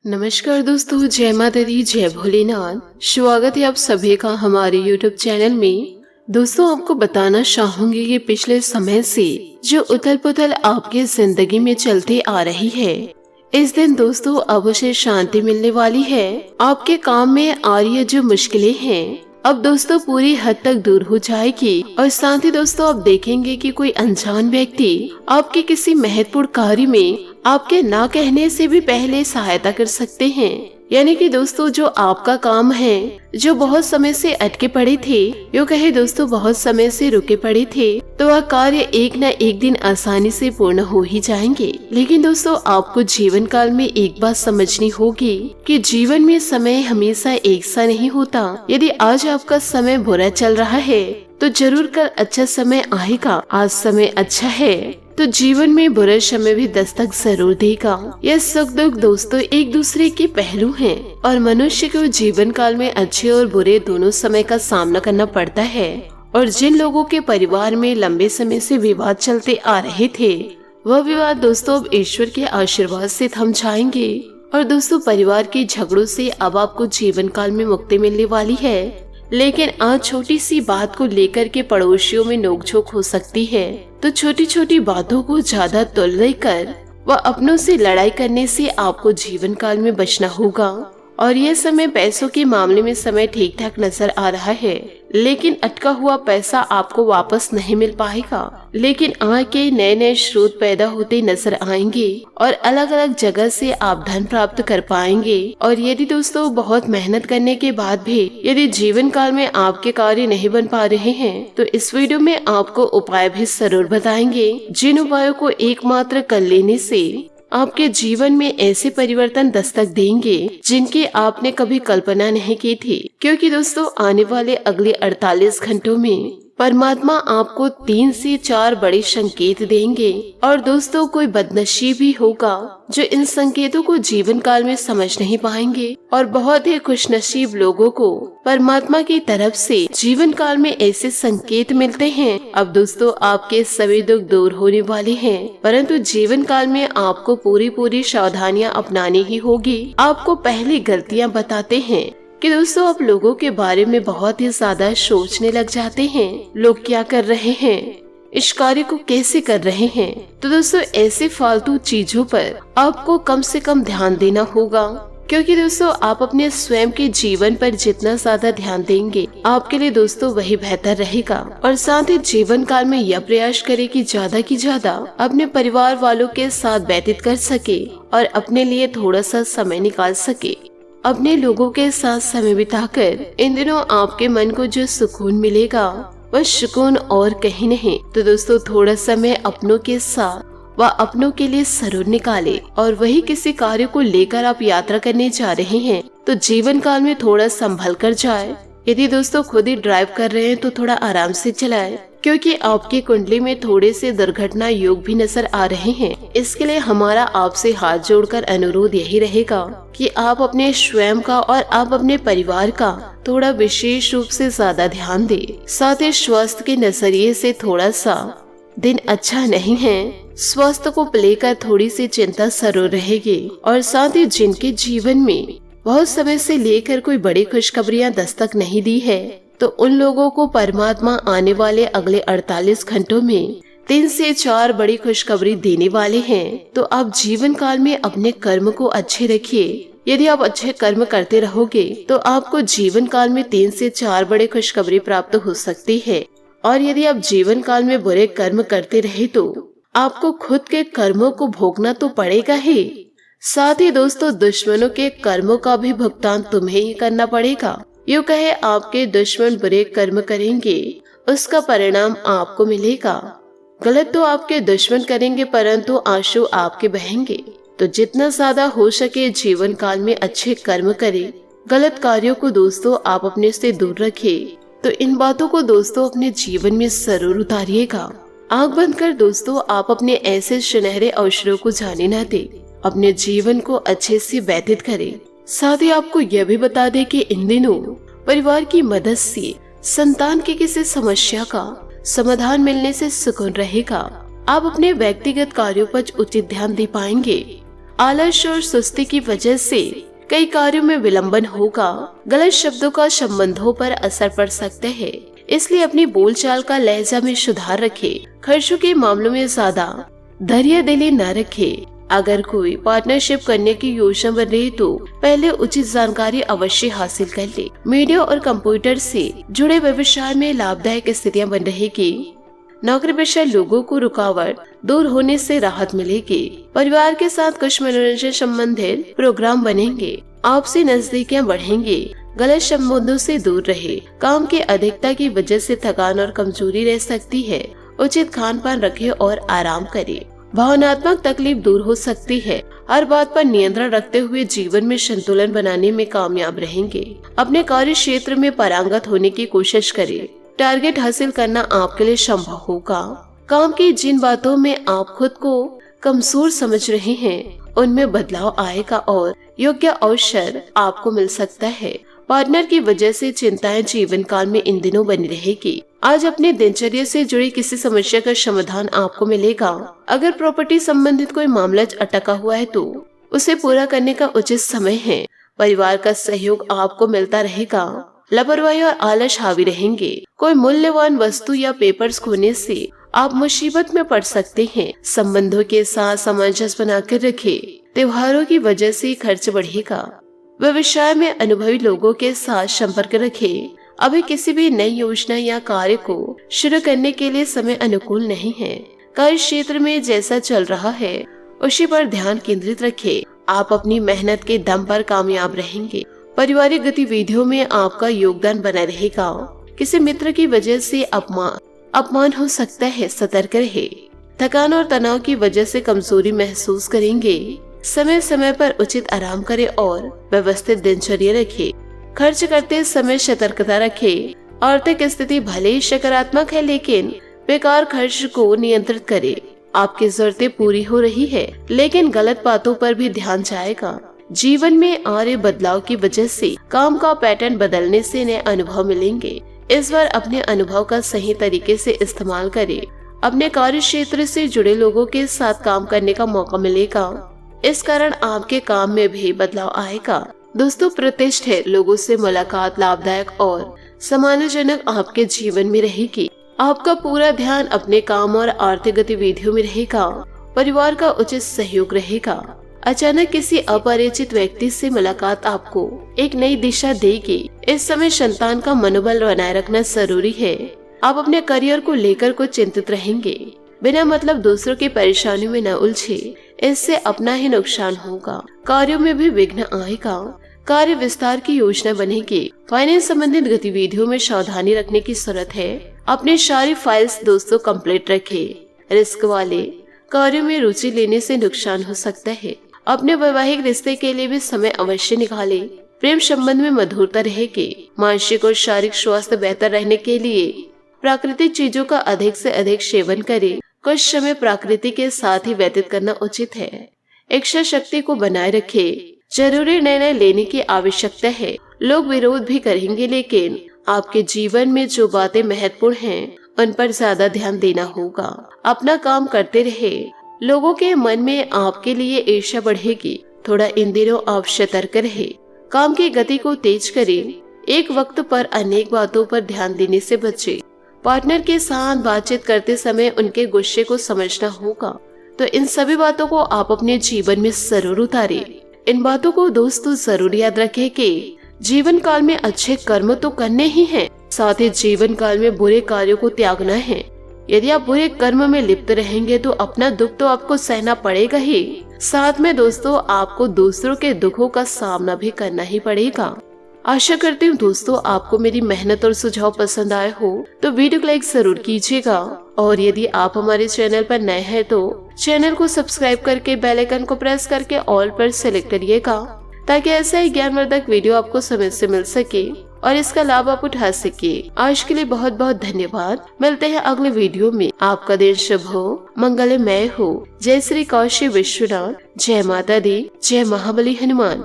नमस्कार दोस्तों, जय माता दी, जय भोलेनाथ। स्वागत है आप सभी का हमारे YouTube चैनल में। दोस्तों, आपको बताना चाहूंगी कि पिछले समय से जो उथल पुथल आपकी जिंदगी में चलती आ रही है, इस दिन दोस्तों अब उसे शांति मिलने वाली है। आपके काम में आ रही है जो मुश्किलें हैं, अब दोस्तों पूरी हद तक दूर हो जाएगी। और साथ ही दोस्तों आप देखेंगे कि कोई अनजान व्यक्ति आपके किसी महत्वपूर्ण कार्य में आपके ना कहने से भी पहले सहायता कर सकते हैं। यानी कि दोस्तों जो आपका काम है, जो बहुत समय से अटके पड़े थे, यो कहे दोस्तों बहुत समय से रुके पड़े थे, तो वह कार्य एक न एक दिन आसानी से पूर्ण हो ही जाएंगे। लेकिन दोस्तों आपको जीवन काल में एक बात समझनी होगी कि जीवन में समय हमेशा एक सा नहीं होता। यदि आज आपका समय बुरा चल रहा है तो जरूर कल अच्छा समय आएगा। आज समय अच्छा है तो जीवन में बुरा समय भी दस्तक जरूर देगा। यह सुख दुख दोस्तों एक दूसरे के पहलू हैं और मनुष्य को जीवन काल में अच्छे और बुरे दोनों समय का सामना करना पड़ता है। और जिन लोगों के परिवार में लंबे समय से विवाद चलते आ रहे थे, वह विवाद दोस्तों अब ईश्वर के आशीर्वाद से थम जाएंगे। और दोस्तों परिवार के झगड़ों से अब आपको जीवन काल में मुक्ति मिलने वाली है। लेकिन आज छोटी सी बात को लेकर के पड़ोसियों में नोकझोंक हो सकती है, तो छोटी छोटी बातों को ज्यादा तुल देकर व अपनों से लड़ाई करने से आपको जीवन काल में बचना होगा। और यह समय पैसों के मामले में समय ठीक ठाक नजर आ रहा है, लेकिन अटका हुआ पैसा आपको वापस नहीं मिल पाएगा। लेकिन आय के नए नए स्रोत पैदा होते नजर आएंगे और अलग अलग जगह से आप धन प्राप्त कर पाएंगे। और यदि दोस्तों बहुत मेहनत करने के बाद भी यदि जीवन काल में आपके कार्य नहीं बन पा रहे हैं, तो इस वीडियो में आपको उपाय भी जरूर बताएंगे, जिन उपायों को एकमात्र कर लेने से आपके जीवन में ऐसे परिवर्तन दस्तक देंगे जिनकी आपने कभी कल्पना नहीं की थी। क्योंकि दोस्तों आने वाले अगले 48 घंटों में परमात्मा आपको 3 से 4 बड़े संकेत देंगे। और दोस्तों कोई बदनसीब भी होगा जो इन संकेतों को जीवन काल में समझ नहीं पाएंगे, और बहुत ही खुशनसीब लोगों को परमात्मा की तरफ से जीवन काल में ऐसे संकेत मिलते हैं। अब दोस्तों आपके सभी दुख दूर होने वाले हैं, परंतु जीवन काल में आपको पूरी सावधानियां अपनानी ही होगी। आपको पहली गलतियां बताते हैं कि दोस्तों आप लोगों के बारे में बहुत ही ज्यादा सोचने लग जाते हैं। लोग क्या कर रहे हैं, इस कार्य को कैसे कर रहे हैं। तो दोस्तों ऐसे फालतू चीजों पर आपको कम से कम ध्यान देना होगा, क्योंकि दोस्तों आप अपने स्वयं के जीवन पर जितना ज्यादा ध्यान देंगे आपके लिए दोस्तों वही बेहतर रहेगा। और साथ ही जीवन काल में यह प्रयास करें कि ज्यादा की ज्यादा अपने परिवार वालों के साथ व्यतीत कर सके और अपने लिए थोड़ा सा समय निकाल सके। अपने लोगों के साथ समय बिताकर इन दिनों आपके मन को जो सुकून मिलेगा वह सुकून और कहीं नहीं। तो दोस्तों थोड़ा समय अपनों के साथ व अपनों के लिए जरूर निकाले। और वही किसी कार्य को लेकर आप यात्रा करने जा रहे हैं तो जीवन काल में थोड़ा संभल कर जाए। यदि दोस्तों खुद ही ड्राइव कर रहे हैं तो थोड़ा आराम से चलाएं, क्योंकि आपकी कुंडली में थोड़े से दुर्घटना योग भी नजर आ रहे हैं। इसके लिए हमारा आपसे हाथ जोड़कर अनुरोध यही रहेगा कि आप अपने स्वयं का और आप अपने परिवार का थोड़ा विशेष रूप से ज्यादा ध्यान दें। साथ ही स्वास्थ्य के नजरिए से थोड़ा सा दिन अच्छा नहीं है, स्वास्थ्य को लेकर थोड़ी सी चिंता जरूर रहेगी। और साथ ही जिनके जीवन में बहुत समय से लेकर कोई बड़ी खुशखबरियां दस्तक नहीं दी है, तो उन लोगों को परमात्मा आने वाले अगले 48 घंटों में 3 से 4 बड़ी खुशखबरी देने वाले हैं। तो आप जीवन काल में अपने कर्म को अच्छे रखिए। यदि आप अच्छे कर्म करते रहोगे तो आपको जीवन काल में 3 से 4 बड़े खुशखबरी प्राप्त हो सकती है। और यदि आप जीवन काल में बुरे कर्म करते रहे तो आपको खुद के कर्मों को भोगना तो पड़ेगा ही, साथ ही दोस्तों दुश्मनों के कर्मों का भी भुगतान तुम्हें ही करना पड़ेगा। यूँ कहे आपके दुश्मन बुरे कर्म करेंगे, उसका परिणाम आपको मिलेगा। गलत तो आपके दुश्मन करेंगे, परंतु आंसू आपके बहेंगे। तो जितना ज्यादा हो सके जीवन काल में अच्छे कर्म करें। गलत कार्यों को दोस्तों आप अपने से दूर रखें। तो इन बातों को दोस्तों अपने जीवन में जरूर उतारिएगा। आँख बंद कर दोस्तों आप अपने ऐसे सुनहरे अवसरों को जाने न दे, अपने जीवन को अच्छे से व्यतीत करें। साथ ही आपको यह भी बता दें कि इन दिनों परिवार की मदद से संतान की किसी समस्या का समाधान मिलने से सुकून रहेगा। आप अपने व्यक्तिगत कार्यों पर उचित ध्यान दे पाएंगे। आलस और सुस्ती की वजह से कई कार्यों में विलंबन होगा। गलत शब्दों का संबंधों पर असर पड़ सकता है, इसलिए अपनी बोलचाल का लहजा में सुधार रखें। खर्चों के मामलों में ज्यादा धैर्य दिली न रखें। अगर कोई पार्टनरशिप करने की योजना बन रही तो पहले उचित जानकारी अवश्य हासिल कर ले। मीडिया और कंप्यूटर से जुड़े व्यवसाय में लाभदायक स्थितियां बन रहेगी। नौकरी पेशा लोगों को रुकावट दूर होने से राहत मिलेगी। परिवार के साथ कुछ मनोरंजन संबंधित प्रोग्राम बनेंगे। आपसी नजदीकियां बढ़ेंगी। गलत संबंधों से दूर रहे। काम की अधिकता की वजह से थकान और कमजोरी रह सकती है। उचित खान पान रखें और आराम करें। भावनात्मक तकलीफ दूर हो सकती है। हर बात पर नियंत्रण रखते हुए जीवन में संतुलन बनाने में कामयाब रहेंगे। अपने कार्य क्षेत्र में पारंगत होने की कोशिश करें। टारगेट हासिल करना आपके लिए संभव होगा। काम की जिन बातों में आप खुद को कमजोर समझ रहे हैं उनमें बदलाव आएगा और योग्य अवसर आपको मिल सकता है। पार्टनर की वजह से चिंताएं जीवन काल में इन दिनों बनी रहेगी। आज अपने दिनचर्या से जुड़ी किसी समस्या का समाधान आपको मिलेगा। अगर प्रॉपर्टी संबंधित कोई मामला अटका हुआ है तो उसे पूरा करने का उचित समय है। परिवार का सहयोग आपको मिलता रहेगा। लापरवाही और आलस हावी रहेंगे। कोई मूल्यवान वस्तु या पेपर्स खोने से आप मुसीबत में पड़ सकते हैं। संबंधों के साथ सामंजस्य बनाकर रखें। त्योहारों की वजह से खर्च बढ़ेगा। व्यवसाय में अनुभवी लोगों के साथ संपर्क रखें। अभी किसी भी नई योजना या कार्य को शुरू करने के लिए समय अनुकूल नहीं है। कार्य क्षेत्र में जैसा चल रहा है उसी पर ध्यान केंद्रित रखें। आप अपनी मेहनत के दम पर कामयाब रहेंगे। पारिवारिक गतिविधियों में आपका योगदान बना रहेगा। किसी मित्र की वजह से अपमान हो सकता है, सतर्क रहे। थकान और तनाव की वजह से कमजोरी महसूस करेंगे। समय समय पर उचित आराम करें और व्यवस्थित दिनचर्या रखें। खर्च करते समय सतर्कता रखें। आर्थिक स्थिति भले ही सकारात्मक है लेकिन बेकार खर्च को नियंत्रित करें। आपकी जरूरतें पूरी हो रही है लेकिन गलत बातों पर भी ध्यान जाएगा। जीवन में आ रहे बदलाव की वजह से काम का पैटर्न बदलने से नए अनुभव मिलेंगे। इस बार अपने अनुभव का सही तरीके से इस्तेमाल करें। अपने कार्य क्षेत्र से जुड़े लोगों के साथ काम करने का मौका मिलेगा। इस कारण आपके काम में भी बदलाव आएगा। दोस्तों, प्रतिष्ठित लोगों से मुलाकात लाभदायक और सम्मानजनक आपके जीवन में रहेगी। आपका पूरा ध्यान अपने काम और आर्थिक गतिविधियों में रहेगा। परिवार का उचित सहयोग रहेगा। अचानक किसी अपरिचित व्यक्ति से मुलाकात आपको एक नई दिशा देगी। इस समय संतान का मनोबल बनाए रखना जरूरी है। आप अपने करियर को लेकर कुछ चिंतित रहेंगे। बिना मतलब दूसरों की परेशानियों में न उलझे, इससे अपना ही नुकसान होगा। कार्यों में भी विघ्न आएगा। कार्य विस्तार की योजना बनेगी। फाइनेंस संबंधित गतिविधियों में सावधानी रखने की जरूरत है। अपने सारी फाइल्स दोस्तों कंप्लीट रखें। रिस्क वाले कार्यों में रुचि लेने से नुकसान हो सकता है। अपने वैवाहिक रिश्ते के लिए भी समय अवश्य निकालें। प्रेम संबंध में मधुरता रहेगी। मानसिक और शारीरिक स्वास्थ्य बेहतर रहने के लिए प्राकृतिक चीजों का अधिक से अधिक सेवन करें। कुछ समय प्रकृति के साथ ही व्यतीत करना उचित है। इच्छा शक्ति को बनाए रखें। जरूरी निर्णय लेने की आवश्यकता है। लोग विरोध भी करेंगे लेकिन आपके जीवन में जो बातें महत्वपूर्ण हैं उन पर ज्यादा ध्यान देना होगा। अपना काम करते रहे। लोगों के मन में आपके लिए ईर्ष्या बढ़ेगी। थोड़ा इन दिनों आप सतर्क रहे। काम की गति को तेज करें। एक वक्त पर अनेक बातों पर ध्यान देने से बचें। पार्टनर के साथ बातचीत करते समय उनके गुस्से को समझना होगा, तो इन सभी बातों को आप अपने जीवन में जरूर उतारें। इन बातों को दोस्तों जरूर याद रखें कि जीवन काल में अच्छे कर्म तो करने ही हैं, साथ ही जीवन काल में बुरे कार्यों को त्यागना है। यदि आप बुरे कर्म में लिप्त रहेंगे तो अपना दुख तो आपको सहना पड़ेगा ही, साथ में दोस्तों आपको दूसरों के दुखों का सामना भी करना ही पड़ेगा। आशा करती हूँ दोस्तों आपको मेरी मेहनत और सुझाव पसंद आए हो तो वीडियो को लाइक जरूर कीजिएगा। और यदि आप हमारे चैनल पर नए हैं तो चैनल को सब्सक्राइब करके बेल आइकन को प्रेस करके ऑल पर सेलेक्ट करिएगा, ताकि ऐसा ही ज्ञानवर्धक वीडियो आपको समय से मिल सके और इसका लाभ आप उठा सके। आज के लिए बहुत बहुत धन्यवाद। मिलते हैं अगले वीडियो में। आपका दिन शुभ हो, मंगलमय हो। जय श्री काशी विश्वनाथ। जय माता दी। जय महाबली हनुमान।